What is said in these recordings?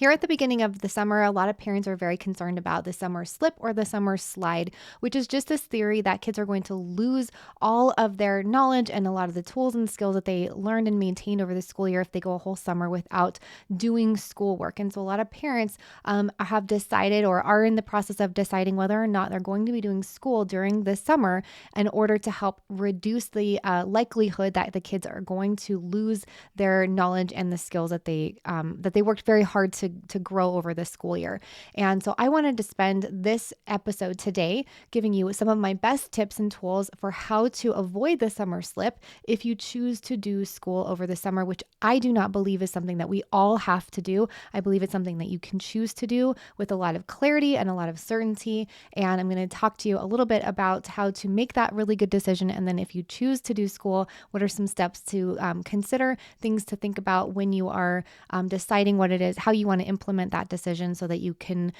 Here at the beginning of the summer, a lot of parents are very concerned about the summer slip or the summer slide, which is just this theory that kids are going to lose all of their knowledge and a lot of the tools and skills that they learned and maintained over the school year if they go a whole summer without doing schoolwork. And so a lot of parents have decided or are in the process of deciding whether or not they're going to be doing school during the summer in order to help reduce the likelihood that the kids are going to lose their knowledge and the skills that they worked very hard to grow over the school year. And so I wanted to spend this episode today giving you some of my best tips and tools for how to avoid the summer slip if you choose to do school over the summer, which I do not believe is something that we all have to do. I believe it's something that you can choose to do with a lot of clarity and a lot of certainty. And I'm going to talk to you a little bit about how to make that really good decision. And then if you choose to do school, what are some steps to consider, things to think about when you are deciding what it is, how you want to implement that decision so that you can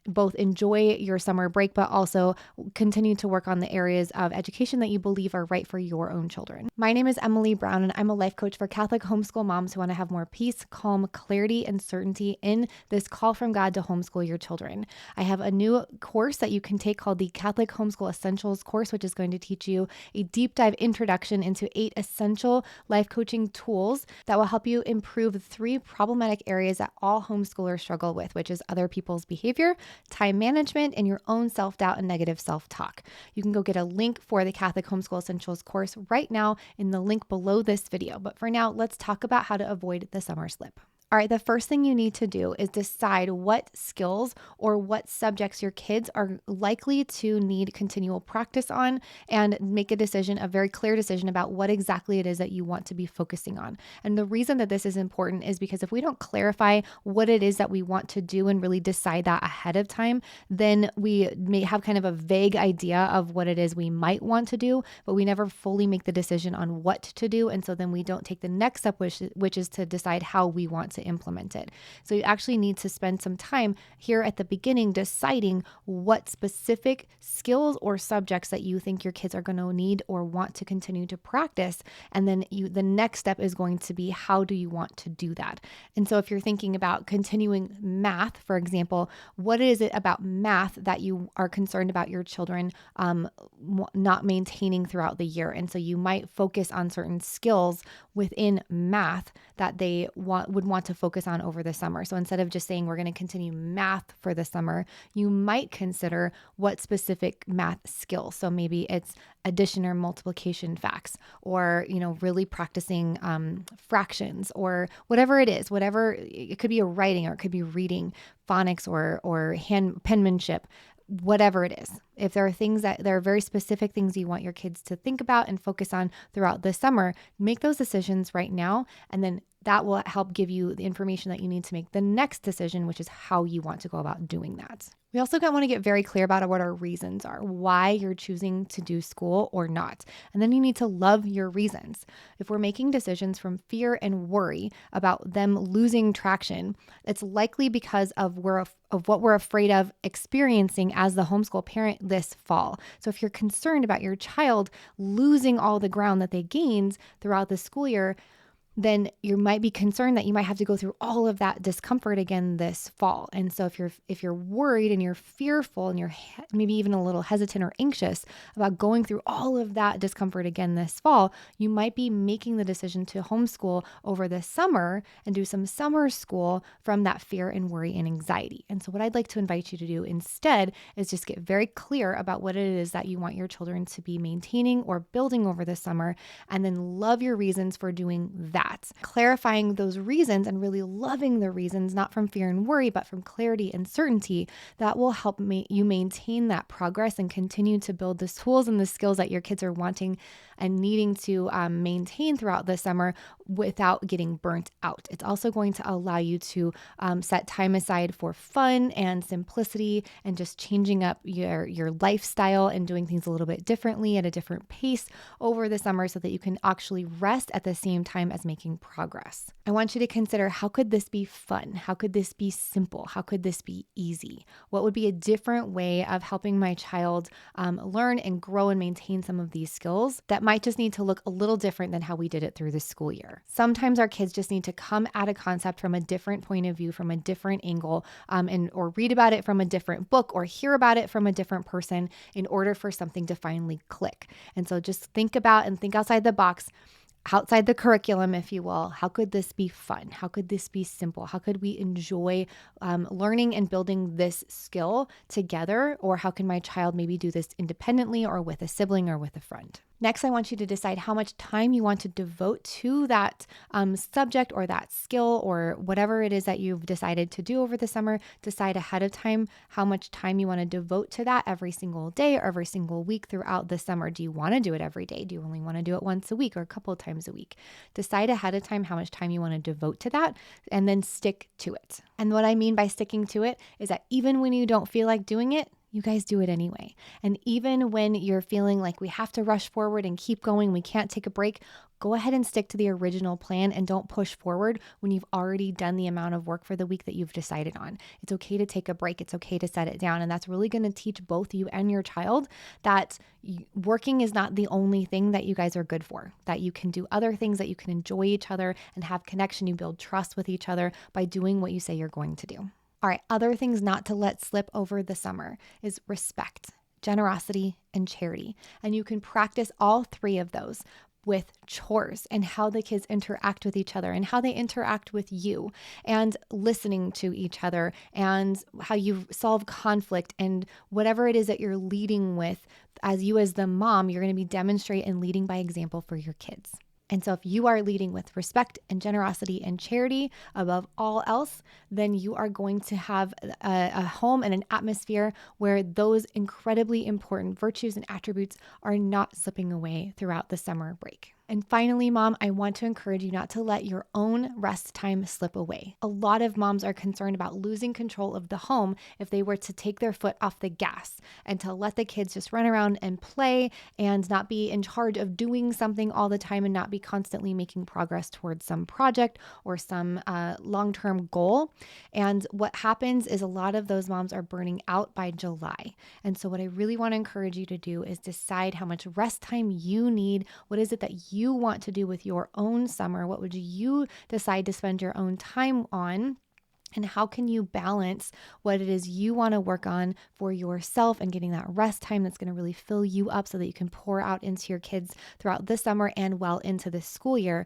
both enjoy your summer break, but also continue to work on the areas of education that you believe are right for your own children. My name is Emily Brown, and I'm a life coach for Catholic homeschool moms who want to have more peace, calm, clarity, and certainty in this call from God to homeschool your children. I have a new course that you can take called the Catholic Homeschool Essentials course, which is going to teach you a deep dive introduction into 8 essential life coaching tools that will help you improve 3 problematic areas that all homeschoolers struggle with, which is other people's behavior, time management, and your own self-doubt and negative self-talk. You can go get a link for the Catholic Homeschool Essentials course right now in the link below this video. But for now, let's talk about how to avoid the summer slip. All right, the first thing you need to do is decide what skills or what subjects your kids are likely to need continual practice on and make a very clear decision about what exactly it is that you want to be focusing on. And the reason that this is important is because if we don't clarify what it is that we want to do and really decide that ahead of time, then we may have kind of a vague idea of what it is we might want to do, but we never fully make the decision on what to do. And so then we don't take the next step, which is to decide how we want to implement it. So you actually need to spend some time here at the beginning deciding what specific skills or subjects that you think your kids are going to need or want to continue to practice. And then the next step is going to be, how do you want to do that? And so if you're thinking about continuing math, for example, what is it about math that you are concerned about your children not maintaining throughout the year? And so you might focus on certain skills within math that they would want to focus on over the summer. So instead of just saying we're going to continue math for the summer, you might consider what specific math skills. So maybe it's addition or multiplication facts, or really practicing fractions, or whatever it is. Whatever it could be, a writing, or it could be reading, phonics, or penmanship. Whatever it is. If there are very specific things you want your kids to think about and focus on throughout the summer, make those decisions right now, and then that will help give you the information that you need to make the next decision, which is how you want to go about doing that. We also want to get very clear about what our reasons are, why you're choosing to do school or not. And then you need to love your reasons. If we're making decisions from fear and worry about them losing traction, it's likely because of what we're afraid of experiencing as the homeschool parent this fall. So if you're concerned about your child losing all the ground that they gained throughout the school year, then you might be concerned that you might have to go through all of that discomfort again this fall. And so if you're worried and you're fearful and you're maybe even a little hesitant or anxious about going through all of that discomfort again this fall, you might be making the decision to homeschool over the summer and do some summer school from that fear and worry and anxiety. And so what I'd like to invite you to do instead is just get very clear about what it is that you want your children to be maintaining or building over the summer, and then love your reasons for doing that. Clarifying those reasons and really loving the reasons, not from fear and worry, but from clarity and certainty, that will help you maintain that progress and continue to build the tools and the skills that your kids are wanting and needing to maintain throughout the summer without getting burnt out. It's also going to allow you to set time aside for fun and simplicity and just changing up your lifestyle and doing things a little bit differently at a different pace over the summer so that you can actually rest at the same time as making progress. I want you to consider, how could this be fun? How could this be simple? How could this be easy? What would be a different way of helping my child learn and grow and maintain some of these skills that that might just need to look a little different than how we did it through the school year. Sometimes our kids just need to come at a concept from a different point of view, from a different angle, or read about it from a different book or hear about it from a different person in order for something to finally click. And so just think about and think outside the box, outside the curriculum, if you will. How could this be fun? How could this be simple? How could we enjoy learning and building this skill together? Or how can my child maybe do this independently or with a sibling or with a friend? Next, I want you to decide how much time you want to devote to that subject or that skill or whatever it is that you've decided to do over the summer. Decide ahead of time how much time you want to devote to that every single day or every single week throughout the summer. Do you want to do it every day? Do you only want to do it once a week or a couple of times a week? Decide ahead of time how much time you want to devote to that and then stick to it. And what I mean by sticking to it is that even when you don't feel like doing it, you guys do it anyway. And even when you're feeling like we have to rush forward and keep going, we can't take a break, go ahead and stick to the original plan and don't push forward when you've already done the amount of work for the week that you've decided on. It's okay to take a break. It's okay to set it down. And that's really going to teach both you and your child that working is not the only thing that you guys are good for, that you can do other things, that you can enjoy each other and have connection. You build trust with each other by doing what you say you're going to do. All right, other things not to let slip over the summer is respect, generosity, and charity. And you can practice all three of those with chores and how the kids interact with each other and how they interact with you and listening to each other and how you solve conflict and whatever it is that you're leading with. As you as the mom, you're going to be demonstrating and leading by example for your kids. And so if you are leading with respect and generosity and charity above all else, then you are going to have a home and an atmosphere where those incredibly important virtues and attributes are not slipping away throughout the summer break. And finally, mom, I want to encourage you not to let your own rest time slip away. A lot of moms are concerned about losing control of the home if they were to take their foot off the gas and to let the kids just run around and play and not be in charge of doing something all the time and not be constantly making progress towards some project or some long-term goal. And what happens is a lot of those moms are burning out by July. And so what I really want to encourage you to do is decide how much rest time you need. What is it that you want to do with your own summer? What would you decide to spend your own time on? And how can you balance what it is you want to work on for yourself and getting that rest time that's going to really fill you up so that you can pour out into your kids throughout the summer and well into the school year,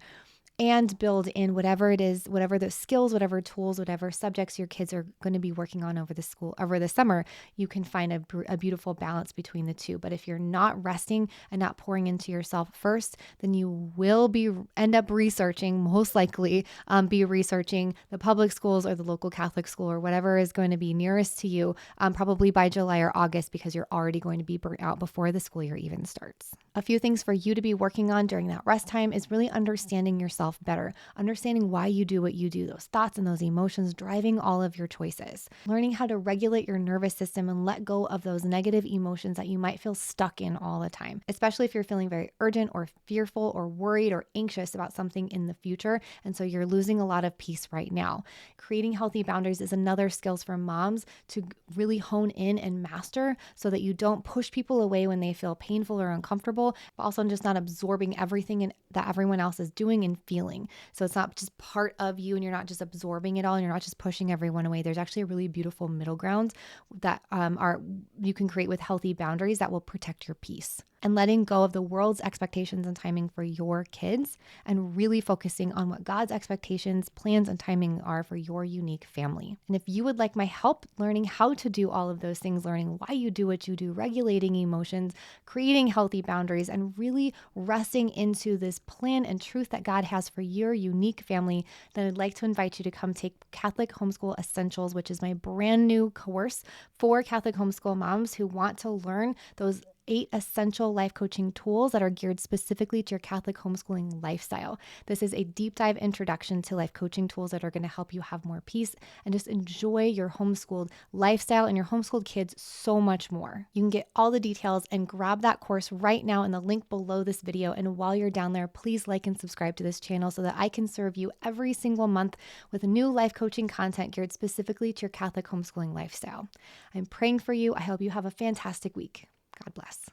and build in whatever it is, whatever those skills, whatever tools, whatever subjects your kids are going to be working on over the summer, you can find a beautiful balance between the two. But if you're not resting and not pouring into yourself first, then you will end up researching, most likely be researching the public schools or the local Catholic school or whatever is going to be nearest to you, probably by July or August, because you're already going to be burnt out before the school year even starts. A few things for you to be working on during that rest time is really understanding yourself better, understanding why you do what you do, those thoughts and those emotions driving all of your choices, learning how to regulate your nervous system and let go of those negative emotions that you might feel stuck in all the time, especially if you're feeling very urgent or fearful or worried or anxious about something in the future. And so you're losing a lot of peace right now. Creating healthy boundaries is another skills for moms to really hone in and master so that you don't push people away when they feel painful or uncomfortable, but also just not absorbing everything that everyone else is doing and feeling. So it's not just part of you and you're not just absorbing it all and you're not just pushing everyone away. There's actually a really beautiful middle ground that you can create with healthy boundaries that will protect your peace. And letting go of the world's expectations and timing for your kids and really focusing on what God's expectations, plans, and timing are for your unique family. And if you would like my help learning how to do all of those things, learning why you do what you do, regulating emotions, creating healthy boundaries, and really resting into this plan and truth that God has for your unique family, then I'd like to invite you to come take Catholic Homeschool Essentials, which is my brand new course for Catholic homeschool moms who want to learn those 8 essential life coaching tools that are geared specifically to your Catholic homeschooling lifestyle. This is a deep dive introduction to life coaching tools that are going to help you have more peace and just enjoy your homeschooled lifestyle and your homeschooled kids so much more. You can get all the details and grab that course right now in the link below this video. And while you're down there, please like and subscribe to this channel so that I can serve you every single month with new life coaching content geared specifically to your Catholic homeschooling lifestyle. I'm praying for you. I hope you have a fantastic week. God bless.